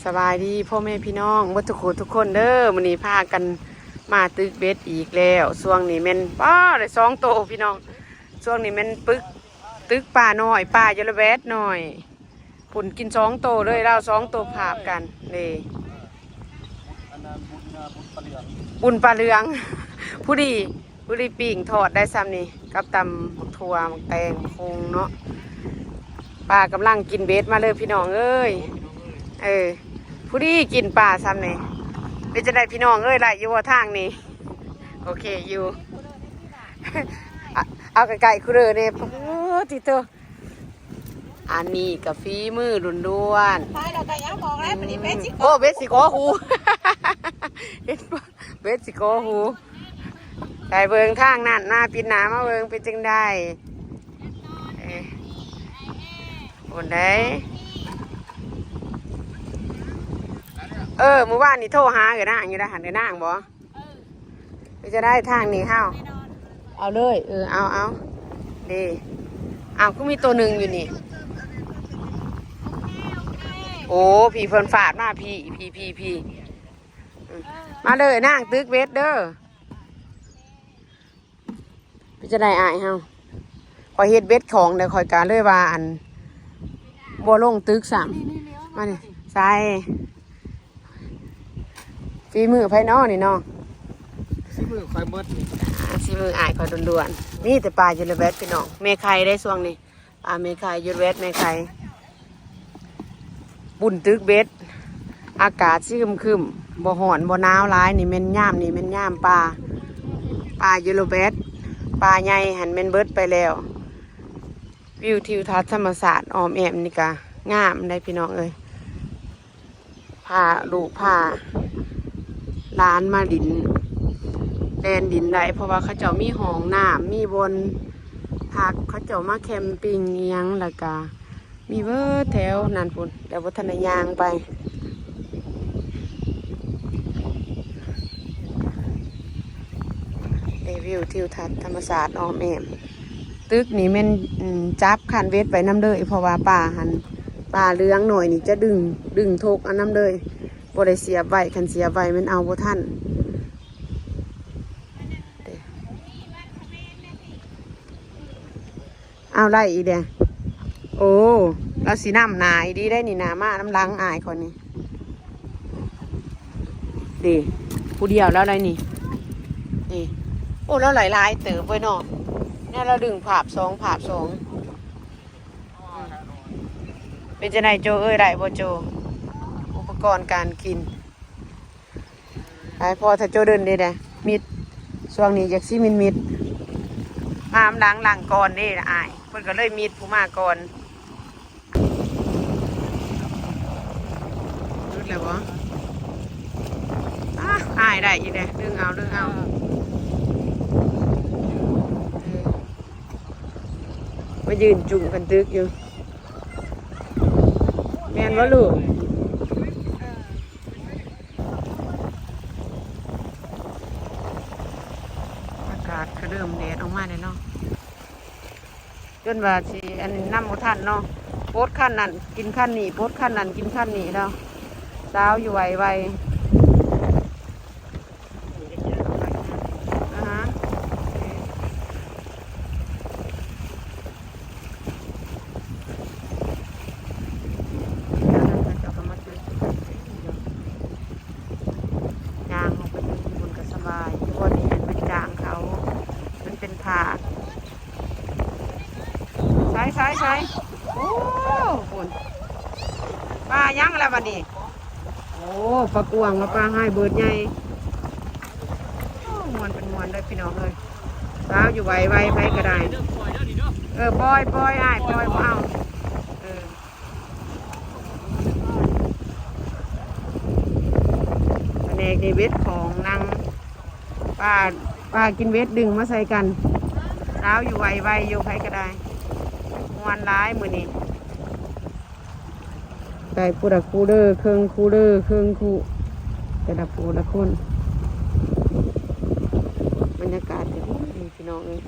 สบายดีพ่อแม่พี่น้องวัตถุทุกคนเด้อมื้อนี้พากันมาตึกเบ็ดอีกแล้วช่วงนี้แม่นป้าได้2 โตพี่น้องช่วงนี้แม่นตึกป่าน้อยป่าเยลเวดน้อยปุ่นกิน2 โตเลยเรา2 โตภาพกันนี่บุญปลาเรือง ผู้ดีปิ่งทอดได้ซ้ำนี่กับตำบักถั่วบักแตงคงเนาะป้ากำลังกินเบ็ดมาเลยพี่น้องเอ้ยผู้ดีกินปลาซ้ำนี่เป็นจะได้พี่น้องเอ้ยไหลอยู่ว่าทางนี่โอเคอยู่ เอาไก่คุเรอเนี่ยติโตอันนี้กับฝีมือล้วนๆโอ้เบสสิโกหู เบสสิโกหูใส่เบิงทางนั่นหน้าปิดหนามาเบิงเป็นจังได้คนได้เมื่อวานนี่โทรหากันนะอยู่ได้หันกันนั่งบ่จะได้ทางนี้เข้าเอาเลยเอาดีก็มีตัวหนึ่งอยู่นี่โอ้พี่เพิ่นฝาดมาพี่มาเลยนั่งตึกเวทเด้อจะได้อายเฮาคอยเฮ็ดเบ็ดของเดี๋ยวคอยการเลยว่าอันบัวลงตึกสั่งมาเนี่ยใส่ฝีมือไผน้อนี่น้องฝีมือคอยมดนี่ฝีมืออายคอยด่วนๆนี่แต่ปลายูเรเวสพี่น้องเมฆไข่ได้ช่วงนี้ปลาเมฆไข่ยูเรเวสเมฆไข่บุญตึกเบ็ดอากาศซึมบ่ฮ้อนบ่หนาวร้ายนี่แม่นย่ำนี่แม่นย่ำปลายูโรเวสปลาใหญ่หันแม่นเบิดไปแล้ววิวทิวทัศน์ธรรมศาสตร์ออมแอมนี่กะงามได้พี่น้องเอ้ยพาลูกพาร้านมาดินแดนดินได้เพราะว่าเขาเจ้ามีห้องน้ำมีบนพักเขาเจ้ามาแคมปิ้งเงียงแล้วก็มีเวอร์แถวนั่นพุ่นแต่วัฒนยางไปวิวทิวทัศน์ธรรมศาสตร์ออมแอมตึกนี่แม่นจับขันเวทไปน้ำเลยเพราะว่าป่าเลี้ยงหน่อยนี่จะดึงทกอันน้ำเลยบ่ได้เสียบไว้คันเสียบไว้มันเอาบ่ทันเอาไล่อีเดียโอ้เราสีน้ำหนาอีดีได้นี่หนามาน้ำล้างอายคนนี้ดีผู้เดียวแล้วอะไรนี่โอ้แล้วหลายเติบไปเนาะเนี่ยเราดึงผาบสองเป็นจะไหนโจได้บ่โจอุปกรณ์การกินไปพอถ้าโจเดินได้เลยมิดช่วงนี้อยากซิมิดพามล้างก่อนนี่ละอายเพิ่นก็เลยมิดผู้มาก่อนรุดแล้วบ่อายได้อีกเลยดึงเอามายืนจุ่มกันตึกอยู่แม่นว่าลูกอากาศก็เริ่มแดดออกมาเลยเนาะจนว่าสิอันน้ำหมูทันเนาะโพสขั้นนั่นกินขั้นนี้โพสขั้นนั่นกินขั้นนี้แล้วสาวอยู่ไวใช่โอ้คุณปลายังอะไรบ้านี่โอ้ปลากวางมาปลาให้เบิดใหญ่มวนเป็นมวนเลยพี่น้องเลยสาวอยู่ไวไปก็ได้ปล่อยปล่อยเอาแผนกในเวทของนางปลากินเวทดึงมาใส่กันสาวอยู่ไวอยู่ไปก็ได้มวนร้ายมือนี่ไก่ปูดักคูเดอร์เครื่องคูเดอร์เครื่องคูแต่ละปูละคนบรรยากาศดีพี่น้องเลย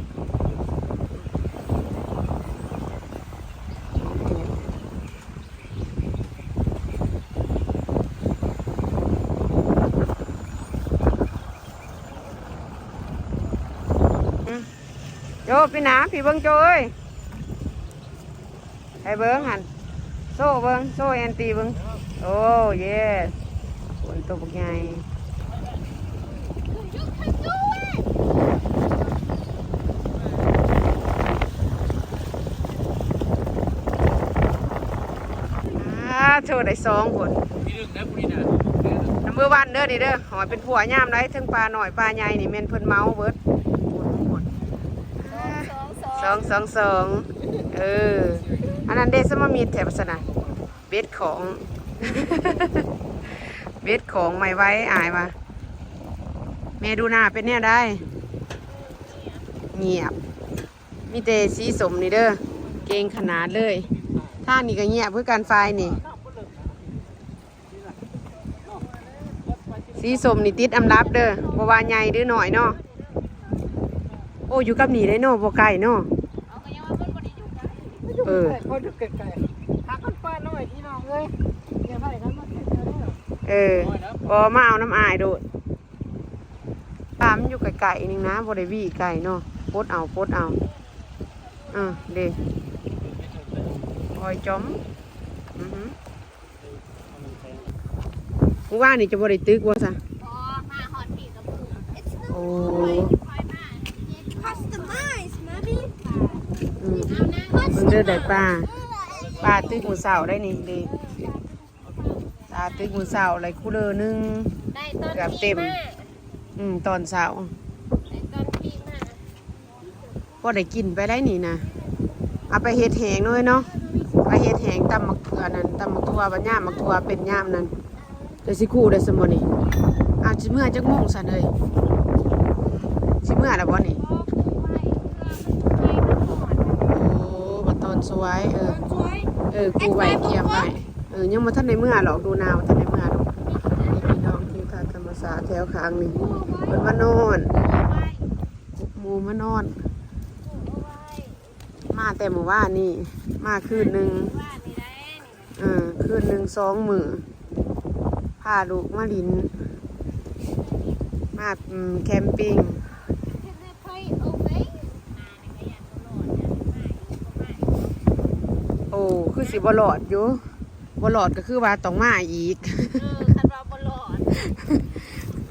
พี่หนาพี่เบิ้งโจเอ้ยไปเบิ้งหันโซ่เบิ้งโซ่แอนตีเบิ้งโอ้เยสฝนตกใหญ่โชว์ได้2 คน มีเรื่องนะปุรินา น้ำเบอร์วันเด้อนี่เด้อหอยเป็นผัวย่ามไรทั้งปลาหน่อยปลาใหญ่นี่แม่นเพิ่นเมาเบิดหมด2 เอออันนั้นเดซมามีแถบสนะเบ็ดของ เบ็ดของไม่ไว้อายมาแม่ดูหน้าเป็นเนี่ยได้เงียบมีแต่สีสมนี่เด้อเก่งขนาดเลยท่านี่ก็เงียบเพื่อการไฟนี่สีสมนี่ติดอำรับเด้อบ่ว่าใหญ่หรือหน่อยเนาะโอ้อยู่กับนี่ได้เนาะบ่ไกลเนาะเออ คนอยู่ไกลๆหาคนป้าน้อยพี่น้องเลยเนี่ยไผ่กันมาเก็บเด้อ เออบ่มาเอาน้ำอายโดดปลามันอยู่ไกลๆนึงนะบ่ได้วี่ไกลเนาะปดเอาเด้คอยจมอือหือกูว่านี่จะบ่ได้ตึกว่าซะโอ้ Customize, mommy. อืมเพิ่งเด้อได้ปลาตึกมื้อเช้าได้นี่เด้ปลาตึกมื้อเช้าอะไรคูเดอร์นึง ได้ต้น เกือบเต็ม ตอนเช้า ได้ต้นพีมา พอได้กินไปได้นี่นะเอาไปเฮ็ดแหงเลยเนาะไปเฮ็ดแหงตำมักอันนั้นตำมักทั่วบัญญามมักทั่วเป็นย่ามนั้นเดี๋ยวสิคู่ได้สมบ่นี่สิเมื่อจักโมงซะเลยสิเมื่อแล้วบ่นี่โอ้บัดตอนสวยกูไว้เกียมไว้ยังบ่ทันได้เมื่อหรอกดูนาวทันได้เมื่อดอกนี่พี่น้องที่ทางธรรมศาสตร์แถวข้างนี่เพิ่นมานอนหมู่มานอน มาแต่หมู่บ้านนี่มาคืนหนึ่งคืนหนึ่ง2 มื้อพาลูกมาลินมาแคมปิ้งโอ้คือสิบ่หลอดอยู่บ่หลอดก็คือว่าต้องมาอีก คันว่าบ่หลอด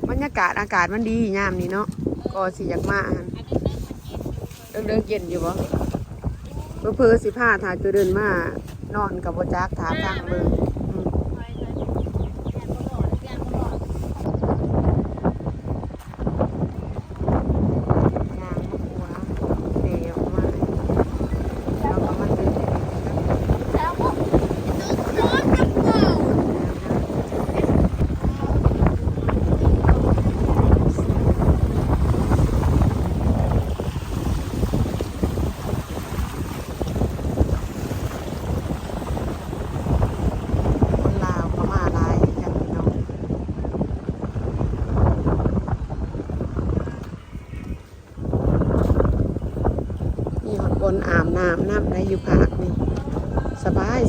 บรรยากาศอากาศมันดียามนี้เนาะก็สิอยากมาหั่นเดินเย็นอยู่บ่เพื่อสิพาถ้าจะเดินมานอนกับบ่จักถามทางเบิ่งย่างหัวเดี๋ยวมาแล้วก็มาตื่น แล้วก็ร้อนจังเลย คนลาวก็มาหลายกันเนาะมีหอดบนอาบน้ำไหลอยู่ภาคนี่สบาย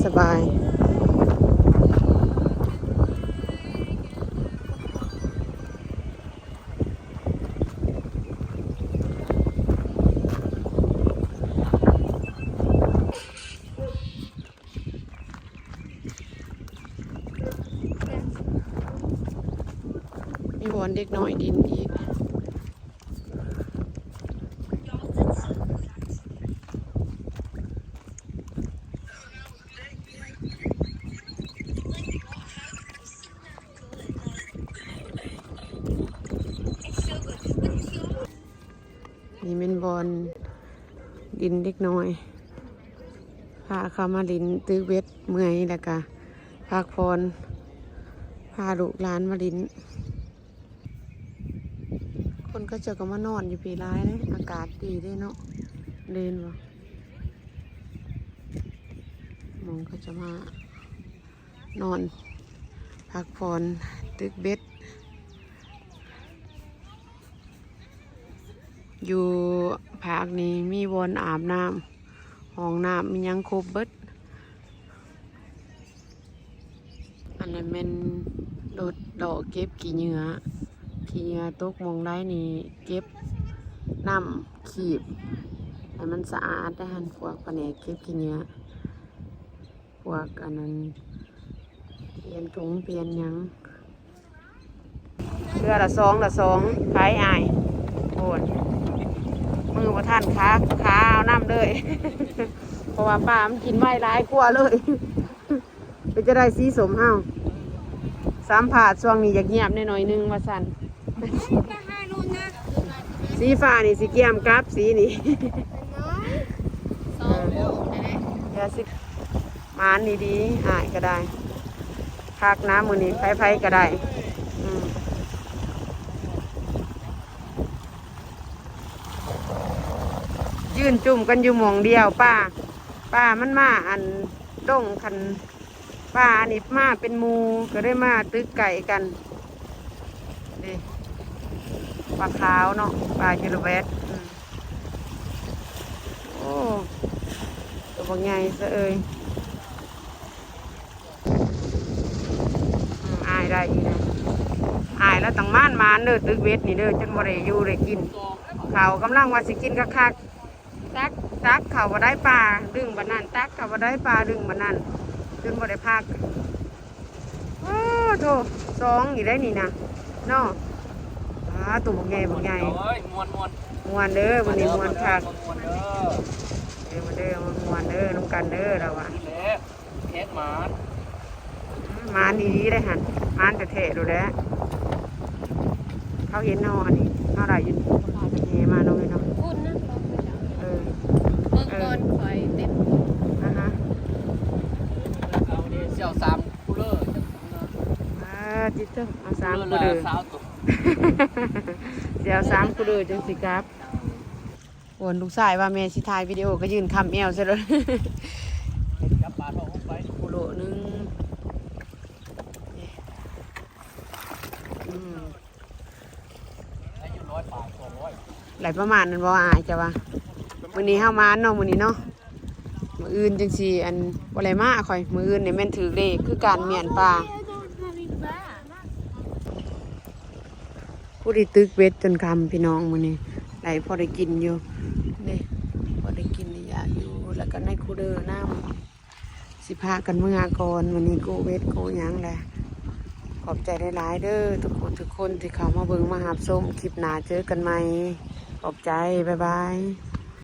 มีบอนเด็กน้อยดินอีกนี่เป็นบอนดินเด็กน้อยพาเขามาลินตื้อเบ็ดเมื่อยแล้วก็พักพรพาลูกหลานมาลินคนก็เจอก็มานอนอยู่ปีร้ายเลยอากาศดีด้วยเนาะเดินวะมองก็จะมานอนพักผ่อนตึกเบ็ดอยู่ภาคนี้มีวอนอาบน้ำห้องน้ำมียังครบเบิดอันนั้นเป็นโดดดอกเก็บกี่เหงื่อตกมองได้นี่เก็บน้ำขีบ ให้มันสะอาดได้หันพวกแผนกเก็บขี้เหงื่อพวกอันนั้นเปลี่ยนถุงเปลี่ยนหยังเรือละสองขายอายโอนมือประท่านขาเอาน้ำเลย เพราะว่าปลามันกินไม่ร้ายกลัวเลยเป็นจะได้สีสมเฮาสามผาดช่วงนี้อยากเงียบหน่อยนึงว่าสัน จะให้นู่นนะ สีฟ้านี่สีเกียมกับสีนี่ สองโมงได้ไหม อย่าสิมานดีๆหายก็ได้พักน้ำมือนี้ไฟก็ได้อืมยืนจุ่มกันอยู่หมองเดียวป้ามันมาอันต้งคันป้าอันนี้มาเป็นหมูก็ได้มาตึกไก่กันนี่ปลาขาวเนาะปลาเจลเวตโอ้ตัวบางใหญ่ซะเอ้ยอายได้อีกนะอายแล้วตั้งม่านเด้อตึกเวทนี่เด้อจนบ่ได้อยู่ได้กินเขากำลังว่าสิกินคักๆตักเขาบ่ได้ปลาดึงบันนั้นตักเขาบ่ได้ปลาดึงบันนั้นจนบ่ได้พักโอ้โถสองอีกได้นี่นะเนาะตัวบางใหญ่มวน มวนเด้อวันนี้มวนคัก มวนเด้อ มาเด้อมวนเด้อน้ำกันเด้อเราอะ นี่แหละเฮ็ดหมา มานดีๆเลยหันมานแต่เทะดูแลวเขาเห็นเนาะอันนี้เขาได้ยินเฮมาเนาะเนาะ พูดนะ เออ เมื่อก่อนคอยเต็ม ฮะ เอานี่เสี่ยว3คูลเลอร์ จิตเจ้าเอาสาม คูล กู เลอ เด้อ ร์สาวตัว เดี๋ยวสามกูเด้อจังสิครับโอนลูกชายว่าแม่สิถ่ายวิดีโอก็ยืนคำแอวซะเลย จับปลาทองลงไป กูโลนึงอืม อายุ100 ปลา200 ไหลประมาณนั้นบ่อายจ้ะวะมื้อนี้เฮามาเนาะมื้อนี้เนาะมื้ออื่นจังสิอันบ่ได้มาข่อยมื้ออื่นนี่แม่นถือเลขคือการเมียนปลาผู้ที่ตึกเวทจนคำพี่น้องมื้อนี้ไหลพอได้กินอยู่นี่พอได้กินนี่ยาอยู่แล้วก็ในคูเดอร์น้ำสิพากันเมื่อก่อนมื้อนี้โกเวทโกหยังแหละขอบใจหลายๆเด้อทุกคนที่เข้ามาเบิ่งมาหาส้มคลิปหน้าเจอกันใหม่ขอบใจบ๊ายบาย